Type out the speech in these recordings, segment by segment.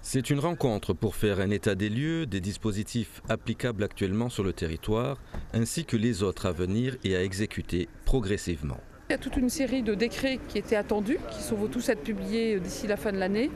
C'est une rencontre pour faire un état des lieux des dispositifs applicables actuellement sur le territoire, ainsi que les autres à venir et à exécuter progressivement. Il y a toute une série de décrets qui étaient attendus, qui vont tous être publiés d'ici la fin de l'année.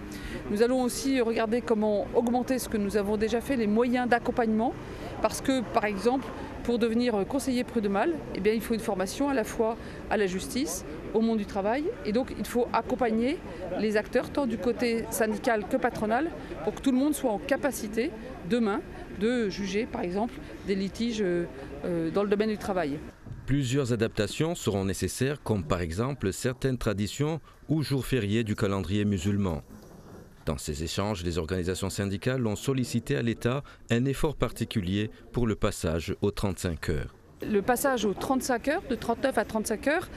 Nous allons aussi regarder comment augmenter ce que nous avons déjà fait, les moyens d'accompagnement, parce que par exemple, pour devenir conseiller prud'homal, il faut une formation à la fois à la justice, au monde du travail, et donc il faut accompagner les acteurs, tant du côté syndical que patronal, pour que tout le monde soit en capacité, demain, de juger par exemple des litiges dans le domaine du travail. Plusieurs adaptations seront nécessaires, comme par exemple certaines traditions ou jours fériés du calendrier musulman. Dans ces échanges, les organisations syndicales ont sollicité à l'État un effort particulier pour le passage aux 35 heures. Le passage aux 35 heures, de 39 à 35 heures,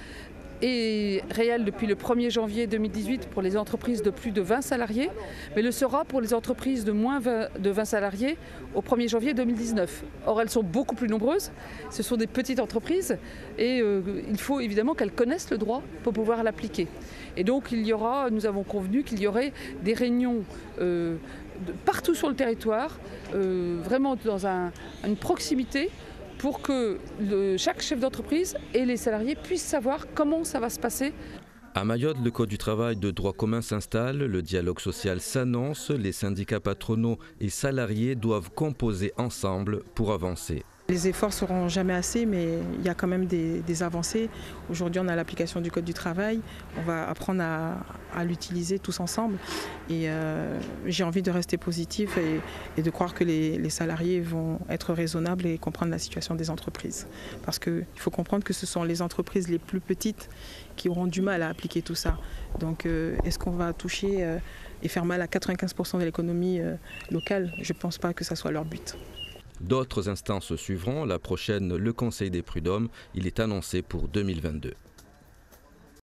est réel depuis le 1er janvier 2018 pour les entreprises de plus de 20 salariés, mais le sera pour les entreprises de moins de 20 salariés au 1er janvier 2019. Or, elles sont beaucoup plus nombreuses, ce sont des petites entreprises et il faut évidemment qu'elles connaissent le droit pour pouvoir l'appliquer. Et donc, nous avons convenu qu'il y aurait des réunions partout sur le territoire, vraiment dans une proximité, pour que chaque chef d'entreprise et les salariés puissent savoir comment ça va se passer. À Mayotte, le Code du travail de droit commun s'installe, le dialogue social s'annonce, les syndicats patronaux et salariés doivent composer ensemble pour avancer. Les efforts ne seront jamais assez, mais il y a quand même des avancées. Aujourd'hui, on a l'application du Code du travail. On va apprendre à l'utiliser tous ensemble. Et j'ai envie de rester positif et de croire que les salariés vont être raisonnables et comprendre la situation des entreprises. Parce qu'il faut comprendre que ce sont les entreprises les plus petites qui auront du mal à appliquer tout ça. Donc, est-ce qu'on va toucher et faire mal à 95% de l'économie locale? Je ne pense pas que ça soit leur but. D'autres instances suivront. La prochaine, le Conseil des prud'hommes, il est annoncé pour 2022.